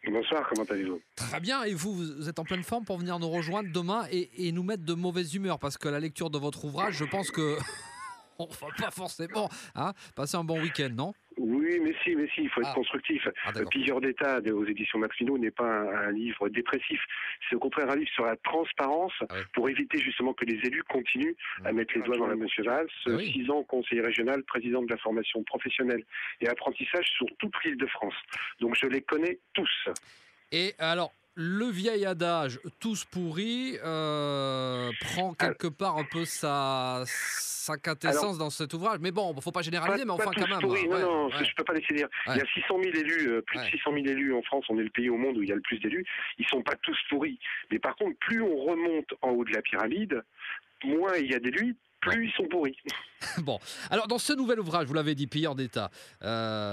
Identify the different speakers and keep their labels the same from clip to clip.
Speaker 1: Bonsoir, comment allez-vous?
Speaker 2: Très bien, et vous êtes en pleine forme pour venir nous rejoindre demain et nous mettre de mauvaise humeur, parce que la lecture de votre ouvrage, je pense que on va pas forcément passer un bon week-end, non?
Speaker 1: Oui, mais si, il faut être
Speaker 2: Ah,
Speaker 1: constructif.
Speaker 2: d'accord.
Speaker 1: Pilleur d'État aux éditions Maxino n'est pas un livre dépressif. C'est au contraire un livre sur la transparence
Speaker 2: Ah oui.
Speaker 1: pour éviter justement que les élus continuent à mettre les doigts dans la Monsieur Valls,
Speaker 2: Ah oui.
Speaker 1: 6 ans conseiller régional, président de la formation professionnelle et apprentissage sur toute l'île de France. Donc je les connais tous.
Speaker 2: Et alors, le vieil adage tous pourris prend
Speaker 1: Al-
Speaker 2: quelque part un peu sa
Speaker 1: Alors,
Speaker 2: quintessence dans cet ouvrage. Mais bon, faut pas
Speaker 1: pas,
Speaker 2: généraliser, mais
Speaker 1: pas
Speaker 2: enfin
Speaker 1: tous
Speaker 2: quand même.
Speaker 1: pourris, non,
Speaker 2: Ouais,
Speaker 1: non,
Speaker 2: ouais,
Speaker 1: je peux pas laisser dire. Il y
Speaker 2: ouais,
Speaker 1: a 600 000 élus, plus de
Speaker 2: ouais.
Speaker 1: 600 000 élus en France, on est le pays au monde où il y a le plus d'élus, ils sont pas tous pourris. Mais par contre, plus on remonte en haut de la pyramide, moins il y a d'élus,
Speaker 2: Bon.
Speaker 1: plus ils sont pourris.
Speaker 2: Bon, alors dans ce nouvel ouvrage, vous l'avez dit, Pilleur d'État,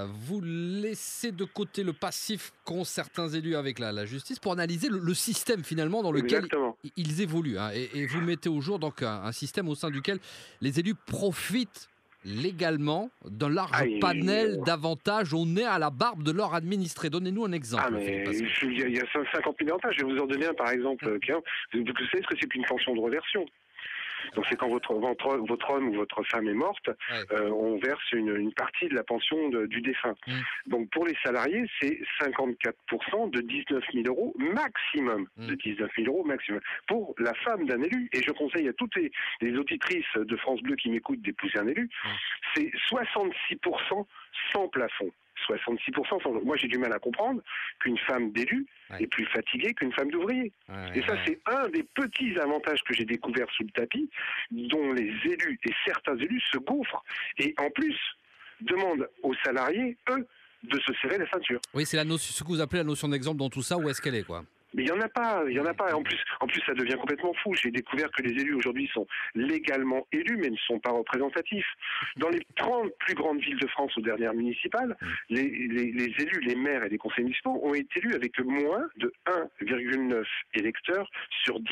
Speaker 2: vous laissez de côté le passif qu'ont certains élus avec la justice pour analyser le système finalement dans lequel
Speaker 1: Exactement.
Speaker 2: ils évoluent. Et vous mettez au jour donc un système au sein duquel les élus profitent légalement d'un large
Speaker 1: Ah,
Speaker 2: panel d'avantages au nez à la barbe de leurs administrés. Donnez-nous un exemple, Philippe
Speaker 1: mais
Speaker 2: Pasco.
Speaker 1: il y a 50 000 avantages. Je vais vous en donner un par exemple, Pierre. Vous savez ce que c'est qu'une pension de reversion? Donc c'est quand votre homme ou votre femme est morte,
Speaker 2: Ouais.
Speaker 1: on verse une partie de la pension du défunt.
Speaker 2: Mmh,
Speaker 1: Donc pour les salariés, c'est 54% de 19 000 euros maximum,
Speaker 2: mmh.
Speaker 1: de 19 000 euros maximum, pour la femme d'un élu. Et je conseille à toutes les auditrices de France Bleu qui m'écoutent d'épouser un élu,
Speaker 2: Mmh.
Speaker 1: c'est 66% sans plafond. 66% sans... Moi, j'ai du mal à comprendre qu'une femme d'élu
Speaker 2: Ouais.
Speaker 1: est plus fatiguée qu'une femme d'ouvrier.
Speaker 2: Ouais,
Speaker 1: Et ça,
Speaker 2: ouais.
Speaker 1: c'est un des petits avantages que j'ai découvert sous le tapis, dont les élus et certains élus se gouffrent. Et en plus, demandent aux salariés, eux, de se serrer la ceinture.
Speaker 2: Oui, c'est ce que vous appelez la notion d'exemple dans tout ça. Où est-ce qu'elle est, quoi?
Speaker 1: Mais il n'y en a pas, il y en a
Speaker 2: Mmh,
Speaker 1: pas.
Speaker 2: mmh,
Speaker 1: En plus, ça devient complètement fou. J'ai découvert que les élus aujourd'hui sont légalement élus, mais ne sont pas représentatifs. Dans les 30 plus grandes villes de France aux dernières municipales,
Speaker 2: mmh.
Speaker 1: les élus, les maires et les conseils municipaux ont été élus avec moins de 1,9 électeurs sur 10.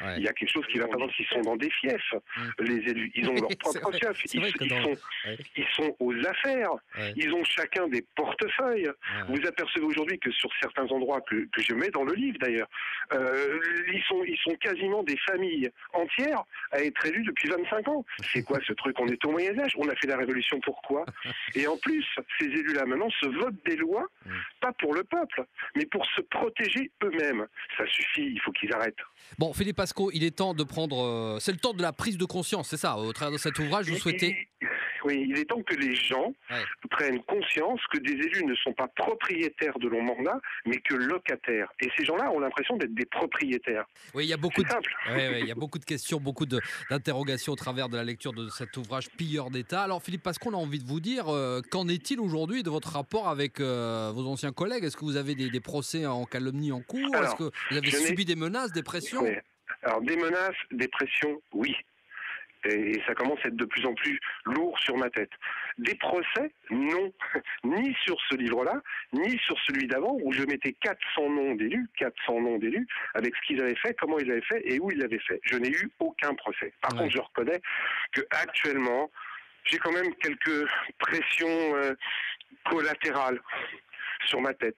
Speaker 2: Ouais.
Speaker 1: Il y a quelque chose qui va pas dans ils sont dans des fiefs,
Speaker 2: Mmh.
Speaker 1: les élus. Ils ont leur
Speaker 2: C'est
Speaker 1: propre
Speaker 2: vrai,
Speaker 1: fief.
Speaker 2: c'est vrai que ouais,
Speaker 1: Ils sont aux affaires.
Speaker 2: ouais,
Speaker 1: Ils ont chacun des portefeuilles.
Speaker 2: ouais.
Speaker 1: Vous apercevez aujourd'hui que sur certains endroits que je mets dans le livre d'ailleurs, ils sont quasiment des familles entières à être élus depuis 25 ans. C'est quoi ce truc? On est au Moyen-Âge. On a fait la révolution pourquoi? Et en plus, ces élus-là maintenant se votent des lois,
Speaker 2: Mmh.
Speaker 1: pas pour le peuple, mais pour se protéger eux-mêmes. Ça suffit, il faut qu'ils arrêtent.
Speaker 2: Bon, Philippe Pasco, il est temps de prendre. C'est le temps de la prise de conscience, c'est ça. Au travers de cet ouvrage, vous souhaitez.
Speaker 1: Oui, il est temps que les gens
Speaker 2: Ouais.
Speaker 1: prennent conscience que des élus ne sont pas propriétaires de leur mandat, mais que locataires. Et ces gens-là ont l'impression d'être des propriétaires.
Speaker 2: Oui, il y a beaucoup
Speaker 1: C'est
Speaker 2: de.
Speaker 1: simple.
Speaker 2: Il y a beaucoup de questions, d'interrogations au travers de la lecture de cet ouvrage Pilleur d'État. Alors, Philippe Pasco, on a envie de vous dire, qu'en est-il aujourd'hui de votre rapport avec vos anciens collègues? Est-ce que vous avez des procès en calomnie en cours? Est-ce
Speaker 1: Alors,
Speaker 2: que vous avez
Speaker 1: je n'ai...
Speaker 2: subi des menaces, des pressions?
Speaker 1: Oui. Alors, des menaces, des pressions, oui. Et ça commence à être de plus en plus lourd sur ma tête. Des procès, non. Ni sur ce livre-là, ni sur celui d'avant, où je mettais 400 noms d'élus, avec ce qu'ils avaient fait, comment ils avaient fait et où ils l'avaient fait. Je n'ai eu aucun procès. Par
Speaker 2: Ouais.
Speaker 1: contre, je reconnais que actuellement, j'ai quand même quelques pressions collatérales sur ma tête,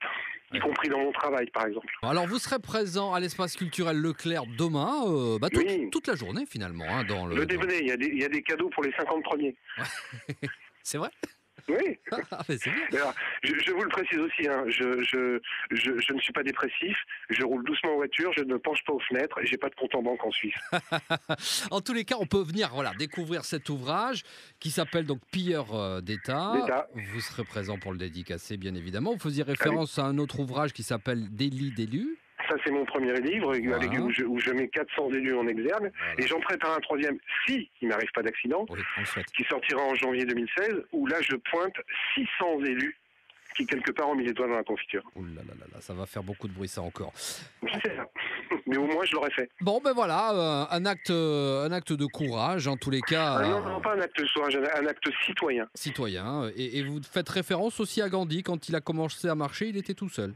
Speaker 1: y
Speaker 2: Ouais.
Speaker 1: compris dans mon travail, par exemple.
Speaker 2: Alors, vous serez présent à l'espace culturel Leclerc demain,
Speaker 1: Oui,
Speaker 2: toute la journée finalement, dans
Speaker 1: le déjeuner, il y a des cadeaux pour les 50 premiers.
Speaker 2: Ouais. C'est vrai?
Speaker 1: Oui.
Speaker 2: Ah, mais c'est bien.
Speaker 1: Mais alors, je vous le précise aussi, hein, je ne suis pas dépressif, je roule doucement en voiture, je ne penche pas aux fenêtres et j'ai pas de compte en banque en Suisse.
Speaker 2: En tous les cas, on peut venir découvrir cet ouvrage qui s'appelle donc Pilleur d'État.
Speaker 1: D'État.
Speaker 2: Vous serez présent pour le dédicacer, bien évidemment. Vous faisiez
Speaker 1: Allez.
Speaker 2: référence à un autre ouvrage qui s'appelle Délit d'élus.
Speaker 1: Ça, c'est mon premier livre
Speaker 2: Voilà.
Speaker 1: où je mets 400 élus en exergue.
Speaker 2: Voilà.
Speaker 1: Et j'en prépare un troisième, si il m'arrive pas d'accident,
Speaker 2: Oui, on le souhaite.
Speaker 1: qui sortira en janvier 2016, où là, je pointe 600 élus qui, quelque part, ont mis les doigts dans la confiture.
Speaker 2: Ouh là là là là, ça va faire beaucoup de bruit, ça encore.
Speaker 1: C'est ça. Mais au moins, je l'aurais fait.
Speaker 2: Bon, ben voilà, un acte de courage, en tous les cas,
Speaker 1: Non, pas un acte sauvage, un acte citoyen.
Speaker 2: citoyen. Et vous faites référence aussi à Gandhi. Quand il a commencé à marcher, il était tout seul.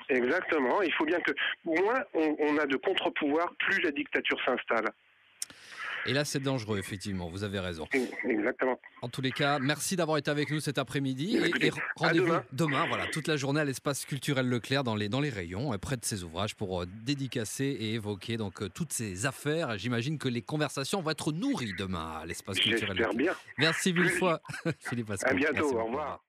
Speaker 1: Exactement. Il faut bien que moins on a de contre-pouvoir, plus la dictature s'installe.
Speaker 2: Et là, c'est dangereux, effectivement, vous avez raison.
Speaker 1: Exactement.
Speaker 2: En tous les cas, merci d'avoir été avec nous cet après-midi.
Speaker 1: Écoutez,
Speaker 2: Et
Speaker 1: à
Speaker 2: rendez-vous
Speaker 1: demain.
Speaker 2: demain, voilà, toute la journée à l'espace culturel Leclerc dans les rayons, près de ses ouvrages, pour dédicacer et évoquer donc toutes ces affaires. J'imagine que les conversations vont être nourries demain à l'espace culturel
Speaker 1: J'espère
Speaker 2: Leclerc.
Speaker 1: bien.
Speaker 2: Merci mille fois, Philippe
Speaker 1: À
Speaker 2: Pasco.
Speaker 1: bientôt,
Speaker 2: Merci
Speaker 1: au
Speaker 2: beaucoup. Au
Speaker 1: revoir.
Speaker 2: revoir.